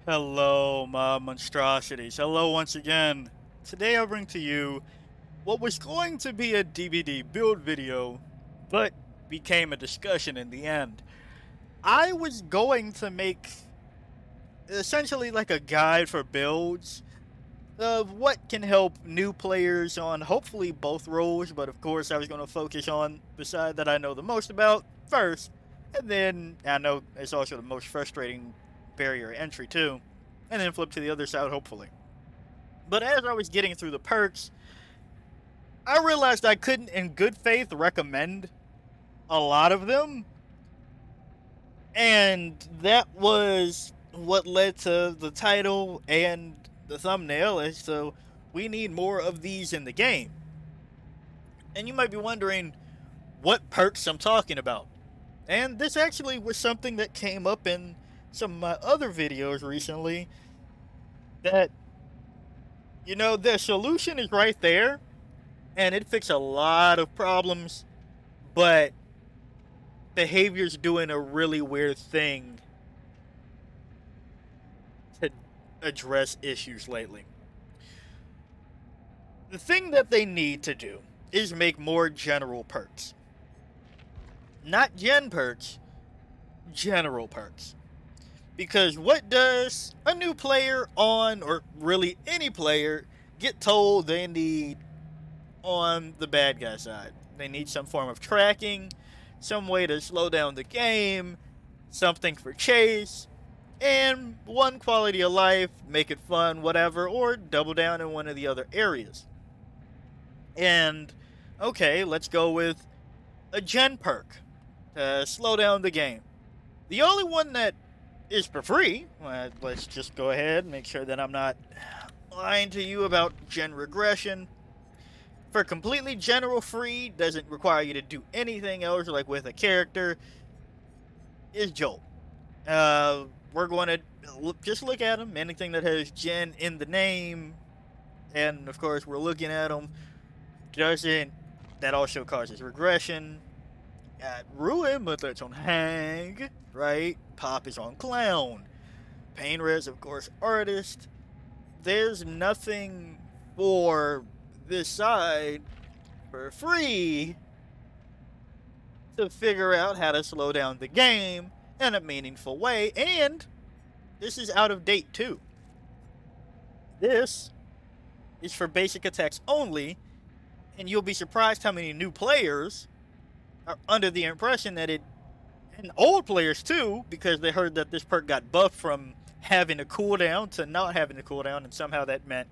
Hello, my monstrosities. Hello once again. Today I bring to you what was going to be a DVD build video, but became a discussion in the end. I was going to make essentially like a guide for builds of what can help new players on hopefully both roles, but of course I was going to focus on the side that I know the most about first, and then I know it's also the most frustrating barrier entry too, and then flip to the other side hopefully. But as I was getting through the perks, I realized I couldn't in good faith recommend a lot of them, and that was what led to the title and the thumbnail is so we need more of these in the game. And you might be wondering what perks I'm talking about. And this actually was something that came up in some of my other videos recently that, the solution is right there and it fixed a lot of problems, but behavior's doing a really weird thing to address issues lately. The thing that they need to do is make more general perks. Not gen perks, general perks. Because what does a new player on, or really any player, get told they need on the bad guy side? They need some form of tracking, some way to slow down the game, something for chase, and one quality of life, make it fun, whatever, or double down in one of the other areas. And, okay, let's go with a gen perk to slow down the game. The only one that is for free, let's just go ahead and make sure that I'm not lying to you about gen regression. For completely general free, doesn't require you to do anything else like with a character, is Jolt. We're going to just look at them. Anything that has gen in the name, and of course we're looking at them, doesn't, that also causes regression. Ruin, but that's on Hang, right? Pop is on Clown. Pain Res, of course, Artist. There's nothing for this side for free to figure out how to slow down the game in a meaningful way, and this is out of date too. This is for basic attacks only, and you'll be surprised how many new players are under the impression that it, and old players too, because they heard that this perk got buffed from having a cooldown to not having a cooldown, and somehow that meant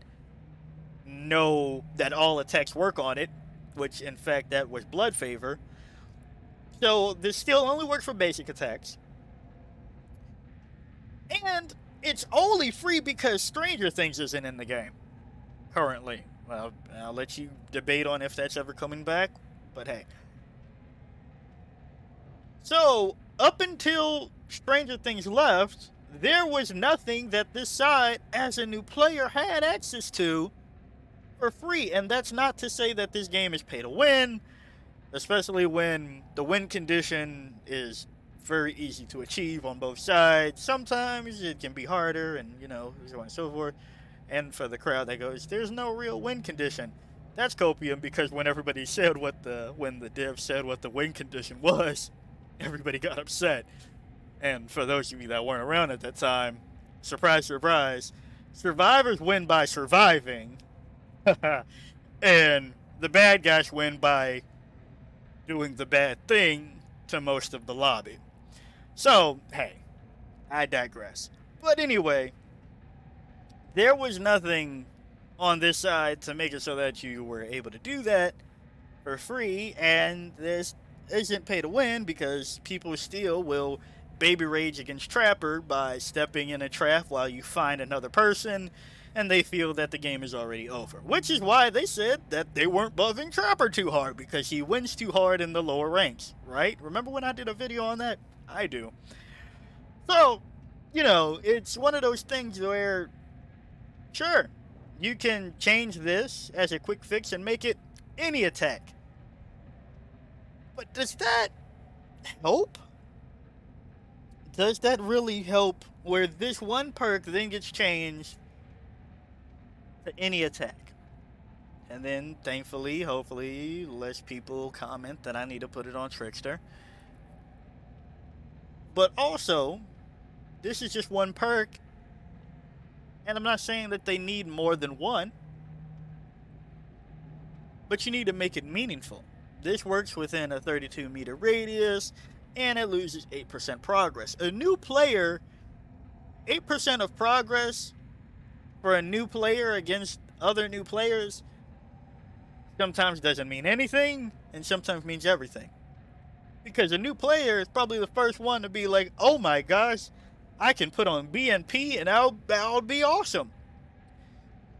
that all attacks work on it, which in fact that was blood favor. So this still only works for basic attacks. And it's only free because Stranger Things isn't in the game currently. Well, I'll let you debate on if that's ever coming back, but hey. So, up until Stranger Things left, there was nothing that this side, as a new player, had access to for free. And that's not to say that this game is pay to win, especially when the win condition is very easy to achieve on both sides. Sometimes it can be harder, and so on and so forth. And for the crowd that goes, there's no real win condition. That's copium, because when everybody said when the dev said what the win condition was, everybody got upset. And for those of you that weren't around at that time, surprise, surprise, survivors win by surviving, and the bad guys win by doing the bad thing to most of the lobby. So, hey, I digress. But anyway, there was nothing on this side to make it so that you were able to do that for free, and this isn't pay to win because people still will baby rage against Trapper by stepping in a trap while you find another person, and they feel that the game is already over. Which is why they said that they weren't buffing Trapper too hard, because he wins too hard in the lower ranks, right? Remember when I did a video on that? I do. So, it's one of those things where, sure, you can change this as a quick fix and make it any attack. But does that help? does that really help where this one perk then gets changed to any attack? And then, thankfully, hopefully, less people comment that I need to put it on Trickster. But also, this is just one perk, and I'm not saying that they need more than one, but you need to make it meaningful. This works within a 32-meter radius, and it loses 8% progress. A new player, 8% of progress for a new player against other new players sometimes doesn't mean anything, and sometimes means everything. Because a new player is probably the first one to be like, oh my gosh, I can put on BNP and that'll be awesome.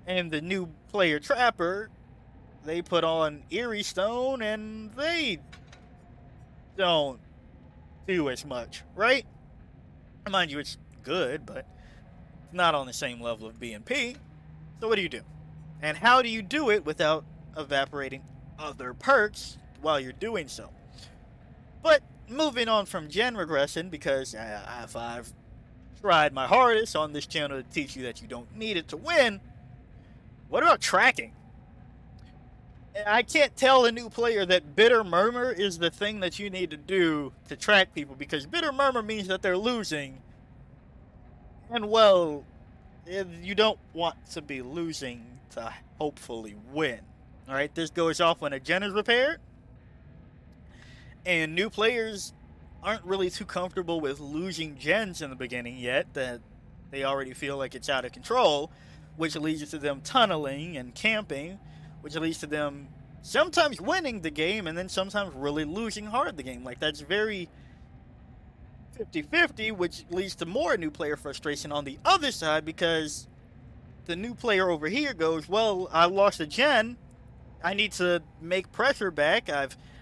And the new player trapper, they put on Eerie Stone and they don't do as much, right? Mind you, it's good, but it's not on the same level of BNP. So what do you do? And how do you do it without evaporating other perks while you're doing so? But moving on from gen regression, because I've tried my hardest on this channel to teach you that you don't need it to win, what about tracking? I can't tell a new player that Bitter Murmur is the thing that you need to do to track people, because Bitter Murmur means that they're losing. And well, you don't want to be losing to hopefully win. Alright, this goes off when a gen is repaired. And new players aren't really too comfortable with losing gens in the beginning yet, that they already feel like it's out of control, which leads to them tunneling and camping, which leads to them sometimes winning the game and then sometimes really losing hard the game. Like, that's very 50-50, which leads to more new player frustration on the other side, because the new player over here goes, well, I lost a gen, I need to make pressure back,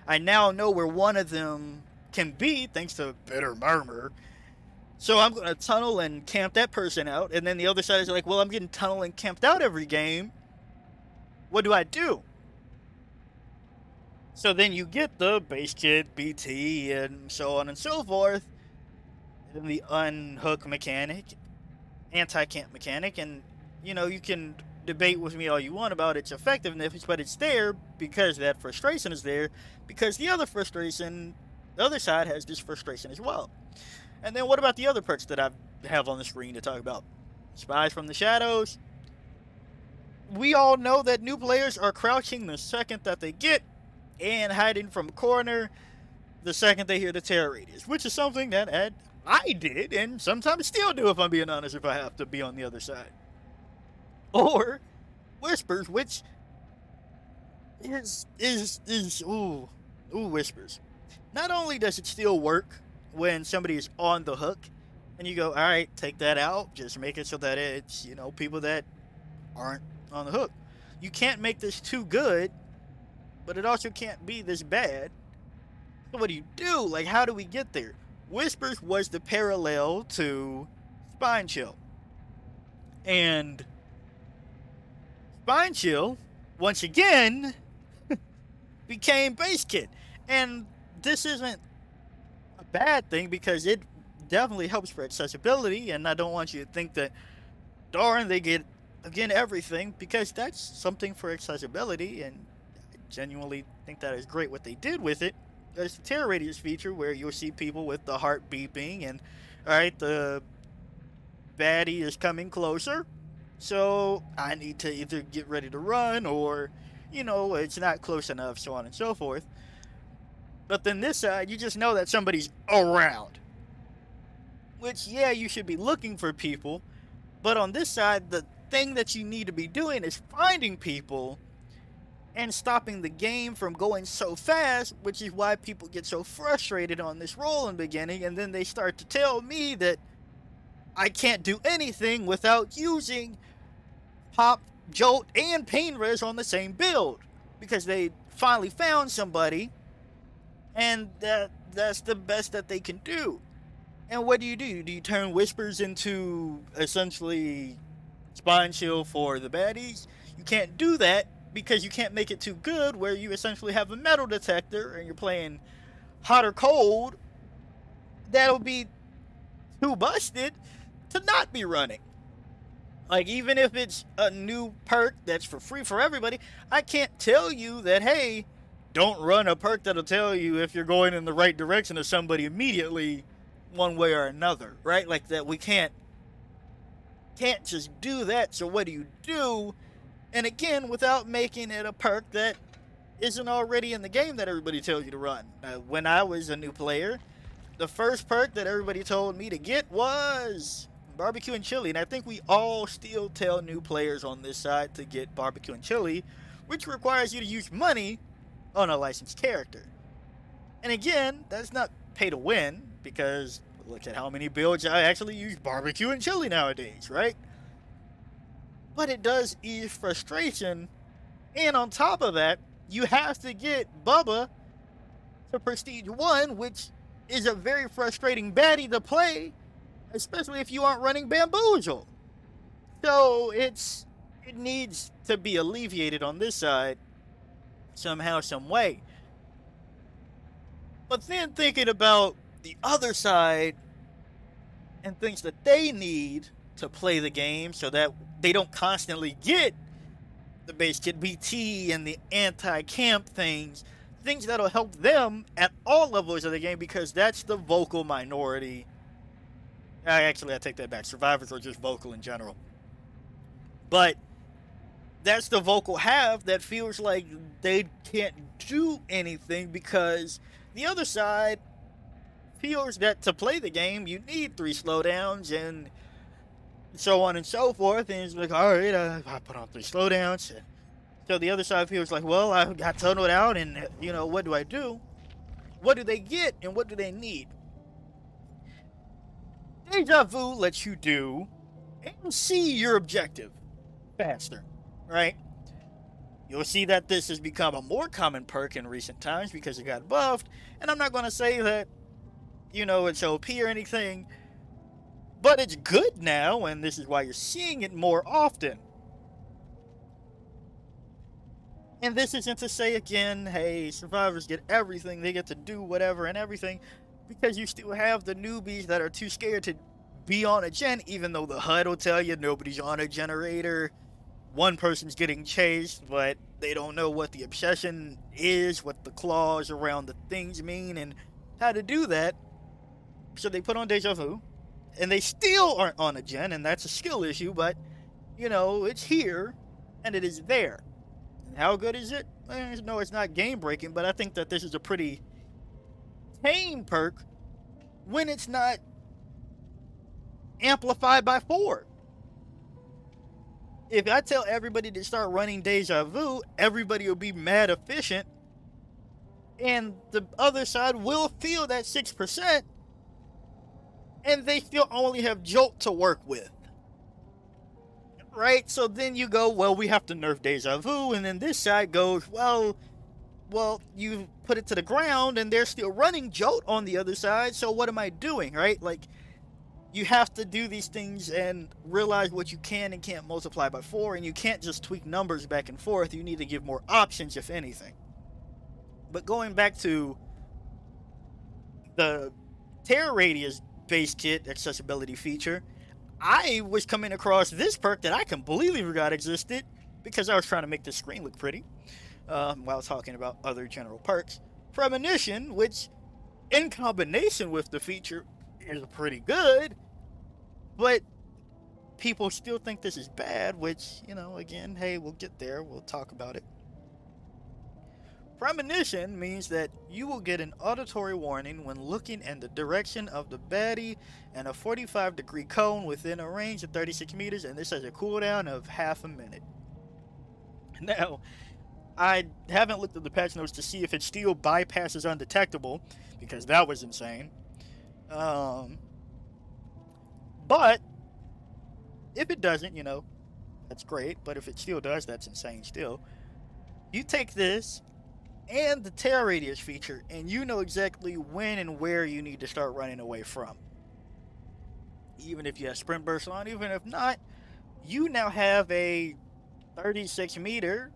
I now know where one of them can be thanks to Bitter Murmur, so I'm going to tunnel and camp that person out. And then the other side is like, well, I'm getting tunnel and camped out every game, what do I do? So then you get the base kit, BT, and so on and so forth, and the unhook mechanic, anti-camp mechanic, and you know, you can debate with me all you want about its effectiveness, but it's there because that frustration is there, because the other side has this frustration as well. And then what about the other perks that I have on the screen to talk about? Spies from the Shadows. We all know that new players are crouching the second that they get, and hiding from a corner the second they hear the terror radius, which is something that I did, and sometimes still do if I'm being honest, if I have to be on the other side. Or Whispers, which is Whispers. Not only does it still work when somebody is on the hook, and you go, all right, take that out, just make it so that it's, you know, people that aren't on the hook. You can't make this too good, but it also can't be this bad. So what do you do? Like, how do we get there? Whispers was the parallel to Spine Chill. And Spine Chill, once again, became base kit. And this isn't a bad thing, because it definitely helps for accessibility, and I don't want you to think that, darn, they get, again, everything, because that's something for accessibility, and I genuinely think that is great what they did with it. There's the terror radius feature where you'll see people with the heart beeping, and, alright, the baddie is coming closer, so I need to either get ready to run, or, you know, it's not close enough, so on and so forth. But then this side, you just know that somebody's around. Which, yeah, you should be looking for people, but on this side, the thing that you need to be doing is finding people and stopping the game from going so fast, which is why people get so frustrated on this roll in the beginning, and then they start to tell me that I can't do anything without using Pop, Jolt, and Pain Res on the same build, because they finally found somebody, and that's the best that they can do. And what do? Do you turn Whispers into essentially Spine Chill for the baddies? You can't do that, because you can't make it too good where you essentially have a metal detector and you're playing hot or cold. That'll be too busted to not be running. Like, even if it's a new perk that's for free for everybody, I can't tell you that, hey, don't run a perk that'll tell you if you're going in the right direction of somebody immediately, one way or another, right? Like that, we can't just do that. So what do you do? And again, without making it a perk that isn't already in the game that everybody tells you to run. When I was a new player, the first perk that everybody told me to get was barbecue and chili, and I think we all still tell new players on this side to get barbecue and chili, which requires you to use money on a licensed character. And again, that's not pay to win, because look at how many builds I actually use barbecue and chili nowadays, right? But it does ease frustration, and on top of that, you have to get Bubba to Prestige 1, which is a very frustrating baddie to play, especially if you aren't running Bamboozle. So it needs to be alleviated on this side somehow, some way. But then thinking about the other side and things that they need to play the game so that they don't constantly get the base kit BT and the anti-camp things that'll help them at all levels of the game, because that's the vocal minority. I take that back. Survivors are just vocal in general. But that's the vocal half that feels like they can't do anything, because the other side feels that to play the game, you need 3 slowdowns and so on and so forth. And it's like, all right, I put on 3 slowdowns. So the other side feels like, well, I got tunneled out, and, what do I do? What do they get, and what do they need? Deja Vu lets you do and see your objective faster, right? You'll see that this has become a more common perk in recent times because it got buffed, and I'm not going to say that, it's OP or anything, but it's good now, and this is why you're seeing it more often. And this isn't to say, again, hey, survivors get everything, they get to do whatever and everything, because you still have the newbies that are too scared to be on a gen, even though the HUD will tell you nobody's on a generator. One person's getting chased, but they don't know what the obsession is, what the claws around the things mean, and how to do that. So they put on Deja Vu, and they still aren't on a gen, and that's a skill issue, but, it's here, and it is there. And how good is it? No, it's not game-breaking, but I think that this is a pretty tame perk when it's not amplified by 4. If I tell everybody to start running Deja Vu, everybody will be mad efficient, and the other side will feel that 6%, and they still only have Jolt to work with. Right? So then you go, well, we have to nerf Deja Vu, and then this side goes, well, you put it to the ground, and they're still running Jolt on the other side, so what am I doing, right? Like, you have to do these things and realize what you can and can't multiply by 4, and you can't just tweak numbers back and forth. You need to give more options, if anything. But going back to the Terror Radius base kit accessibility feature, I was coming across this perk that I completely forgot existed because I was trying to make the screen look pretty while talking about other general perks. Premonition, which in combination with the feature is pretty good, but people still think this is bad, which, again, hey, we'll get there. We'll talk about it. Premonition means that you will get an auditory warning when looking in the direction of the baddie and a 45-degree cone within a range of 36 meters, and this has a cooldown of half a minute. Now, I haven't looked at the patch notes to see if it still bypasses undetectable, because that was insane. But if it doesn't, that's great, but if it still does, that's insane still. You take this and the Terror Radius feature, and you know exactly when and where you need to start running away from. Even if you have sprint burst on, even if not, you now have a 36 meter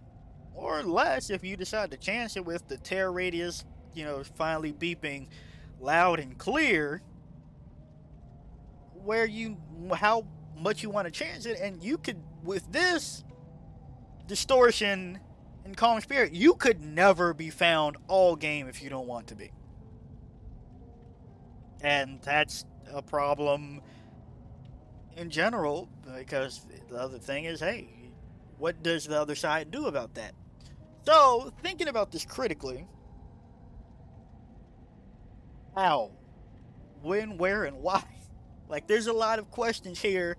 or less if you decide to chance it with the Terror Radius, finally beeping loud and clear. how much you want to change it, and you could, with this distortion and calm spirit, you could never be found all game if you don't want to be. And that's a problem in general, because the other thing is, hey, what does the other side do about that? So, thinking about this critically, how, when, where, and why? Like, there's a lot of questions here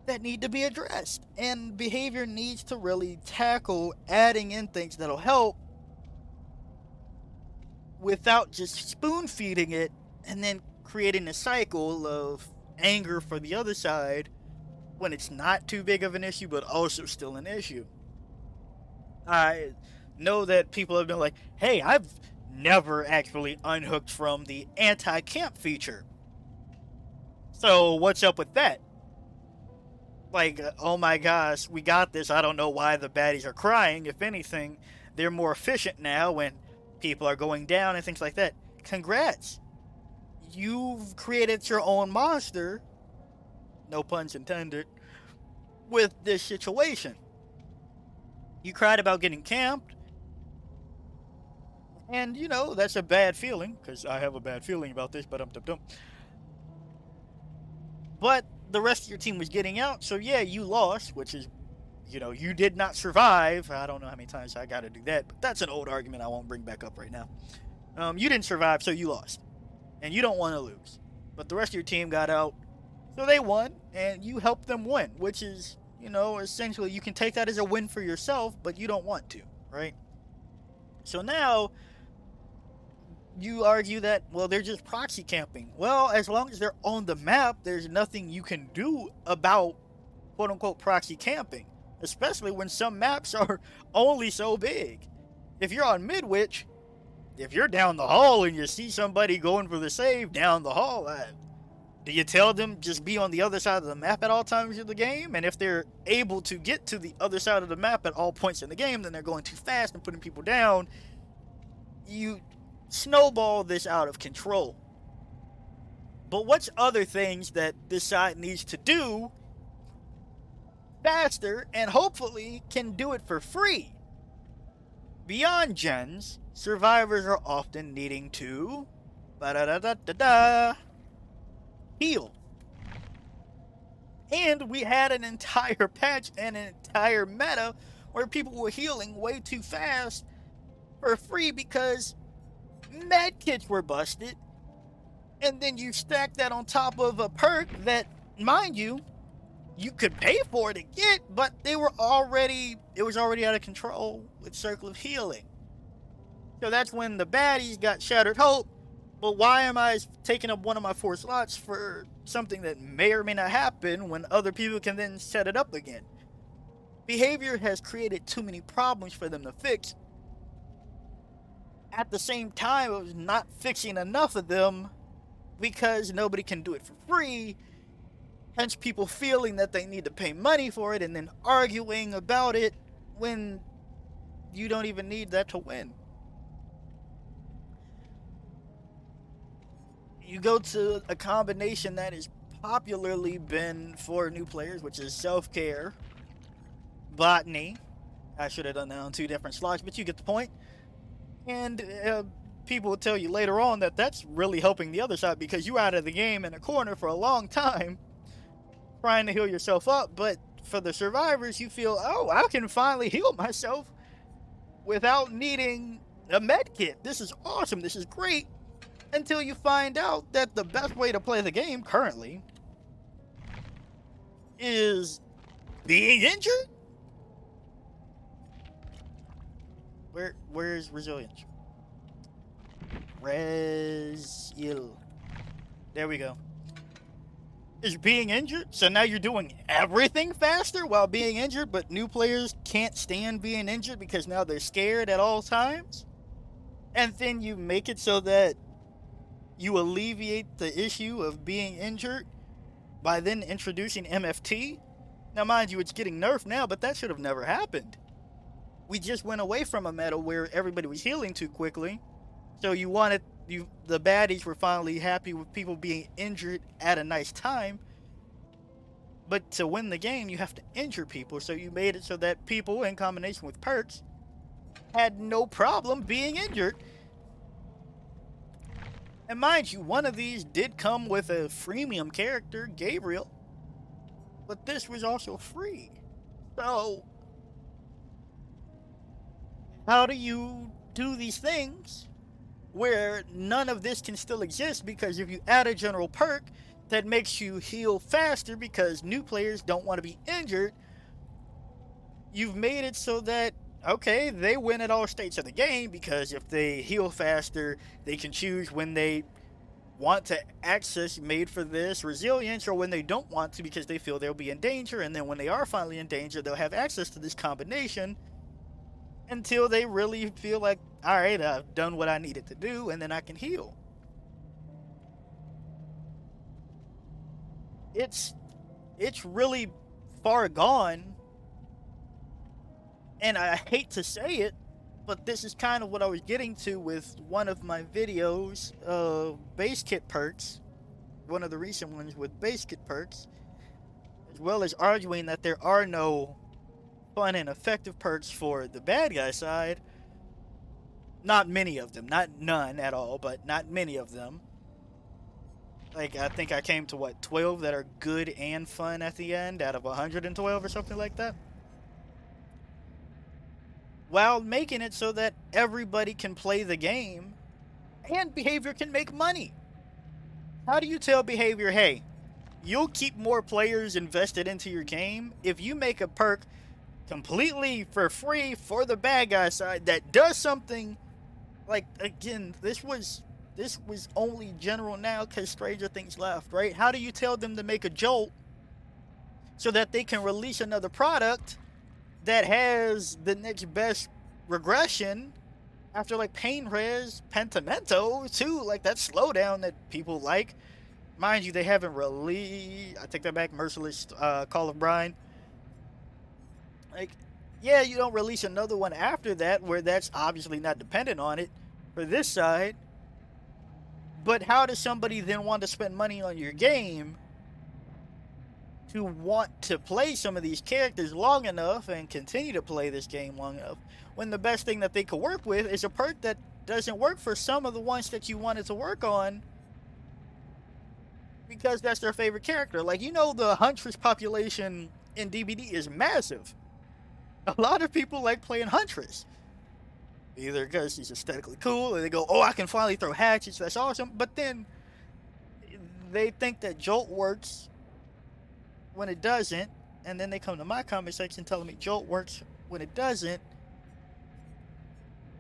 that need to be addressed, and behavior needs to really tackle adding in things that'll help without just spoon feeding it and then creating a cycle of anger for the other side when it's not too big of an issue but also still an issue. I know that people have been like, hey, I've never actually unhooked from the anti-camp feature, so what's up with that? Like, oh my gosh, we got this. I don't know why the baddies are crying. If anything, they're more efficient now when people are going down and things like that. Congrats. You've created your own monster, no puns intended, with this situation. You cried about getting camped, and you know, that's a bad feeling, because I have a bad feeling about this, but But the rest of your team was getting out, so yeah, you lost, which is, you know, you did not survive. I don't know how many times I gotta do that, but that's an old argument I won't bring back up right now. You didn't survive, so you lost. And you don't want to lose. But the rest of your team got out, so they won, and you helped them win, which is, you know, essentially you can take that as a win for yourself, but you don't want to, right? So now you argue that, well, they're just proxy camping. Well, as long as they're on the map, there's nothing you can do about quote-unquote proxy camping, especially when some maps are only so big. If you're on Midwich, if you're down the hall and you see somebody going for the save down the hall, do you tell them just be on the other side of the map at all times of the game? And if they're able to get to the other side of the map at all points in the game, then they're going too fast and putting people down. You snowball this out of control. But what's other things that this side needs to do faster and hopefully can do it for free? Beyond gens, survivors are often needing to heal. And we had an entire patch and an entire meta where people were healing way too fast for free because medkits were busted, and then you stack that on top of a perk that, mind you, you could pay for to get, but it was already out of control with Circle of Healing. So that's when the baddies got Shattered Hope. But why am I taking up one of my 4 slots for something that may or may not happen when other people can then set it up again? Behavior has created too many problems for them to fix. At the same time, it was not fixing enough of them because nobody can do it for free. Hence people feeling that they need to pay money for it and then arguing about it when you don't even need that to win. You go to a combination that has popularly been for new players, which is self-care, botany. I should have done that on 2 different slots, but you get the point. And people will tell you later on that that's really helping the other side because you're out of the game in a corner for a long time trying to heal yourself up. But for the survivors, you feel, oh, I can finally heal myself without needing a med kit. This is awesome. This is great. Until you find out that the best way to play the game currently is being injured. Where's resilience? Resil. There we go. Is being injured? So now you're doing everything faster while being injured, but new players can't stand being injured because now they're scared at all times? And then you make it so that you alleviate the issue of being injured by then introducing MFT? Now, mind you, it's getting nerfed now, but that should have never happened. We just went away from a meta where everybody was healing too quickly, so you wanted the baddies were finally happy with people being injured at a nice time. But to win the game, you have to injure people. So you made it so that people, in combination with perks, had no problem being injured. And mind you, one of these did come with a freemium character, Gabriel. But this was also free. So, how do you do these things where none of this can still exist? Because if you add a general perk that makes you heal faster because new players don't want to be injured, you've made it so that, okay, they win at all states of the game because if they heal faster, they can choose when they want to access made for this resilience or when they don't want to because they feel they'll be in danger, and then when they are finally in danger, they'll have access to this combination until they really feel like, all right, I've done what I needed to do, and then I can heal. It's really far gone, and I hate to say it, but this is kind of what I was getting to with one of my videos, base kit perks, one of the recent ones with base kit perks, as well as arguing that there are no fun and effective perks for the bad guy side. Not many of them, not none at all, but not many of them. Like, I think I came to, 12 that are good and fun at the end out of 112 or something like that. While making it so that everybody can play the game and behavior can make money. How do you tell behavior, hey, you'll keep more players invested into your game if you make a perk completely for free for the bad guy side that does something like, again, this was only general now because Stranger Things left, right? How do you tell them to make a jolt so that they can release another product that has the next best regression after, like, Pain Res, Pentimento, too, like that slowdown that people like? Mind you, they haven't released, I take that back, Merciless Call of Brine. Like, yeah, you don't release another one after that where that's obviously not dependent on it for this side. But how does somebody then want to spend money on your game to want to play some of these characters long enough and continue to play this game long enough when the best thing that they could work with is a perk that doesn't work for some of the ones that you wanted to work on because that's their favorite character? Like, you know, the Huntress population in DBD is massive. A lot of people like playing Huntress. Either because she's aesthetically cool, or they go, oh, I can finally throw hatchets, that's awesome. But then they think that Jolt works when it doesn't, and then they come to my comment section telling me Jolt works when it doesn't,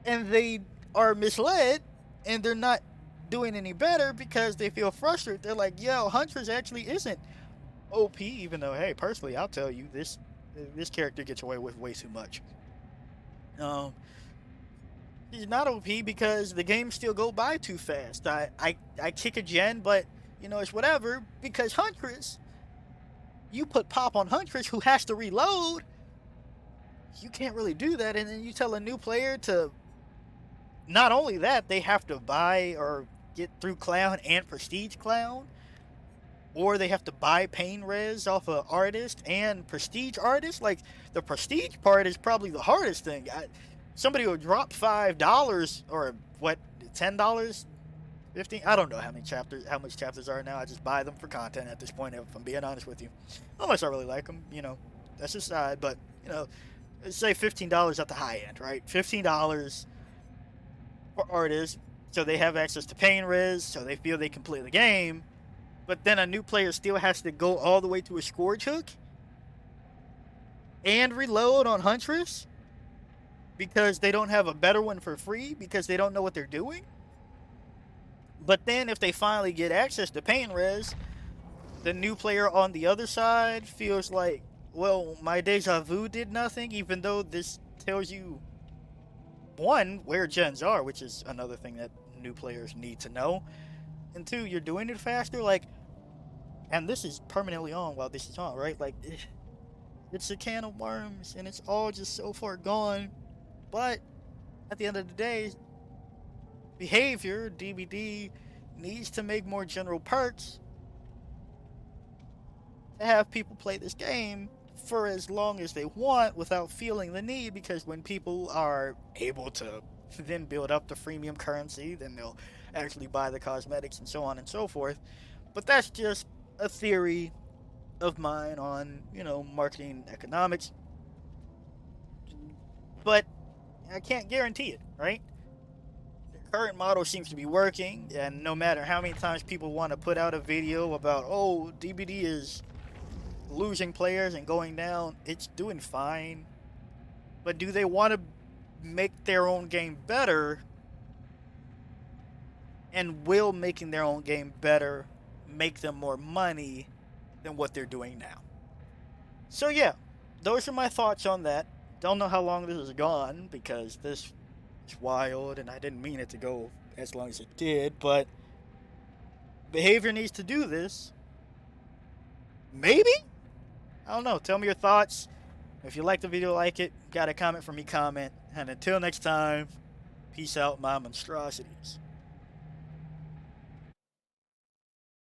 and they are misled, and they're not doing any better because they feel frustrated. They're like, yo, Huntress actually isn't OP, even though, hey, personally, I'll tell you, this character gets away with way too much. He's not OP because the games still go by too fast. I kick a gen, but, you know, it's whatever, because Huntress, you put pop on Huntress who has to reload, you can't really do that, and then you tell a new player to, not only that, they have to buy or get through Clown and Prestige Clown, or they have to buy Pain Res off of Artist and Prestige Artist. Like, the Prestige part is probably the hardest thing. Somebody will drop $5 or what, $10, $15. I don't know how much chapters are now. I just buy them for content at this point, if I'm being honest with you. Unless I really like them, you know, that's just side. But, you know, let's say $15 at the high end, right? $15 for artists, so they have access to Pain Res, so they feel they can play the game. But then a new player still has to go all the way to a Scourge Hook and reload on Huntress because they don't have a better one for free because they don't know what they're doing. But then if they finally get access to Pain Res, the new player on the other side feels like, well, my Deja Vu did nothing, even though this tells you, one, where gens are, which is another thing that new players need to know. And two, you're doing it faster, like, and this is permanently on while this is on, right? Like, it's a can of worms, and it's all just so far gone. But at the end of the day, behavior, DBD needs to make more general perks to have people play this game for as long as they want without feeling the need, because when people are able to then build up the freemium currency, then they'll actually buy the cosmetics and so on and so forth. But that's just a theory of mine on, marketing economics. But I can't guarantee it, right? The current model seems to be working, and no matter how many times people want to put out a video about, oh, DBD is losing players and going down, it's doing fine. But do they want to make their own game better? And will making their own game better make them more money than what they're doing now? So yeah, those are my thoughts on that. Don't know how long this has gone, because this is wild and I didn't mean it to go as long as it did, but behavior needs to do this. Maybe? I don't know. Tell me your thoughts. If you like the video, like it. Got a comment from me, comment. And until next time, peace out, my monstrosities.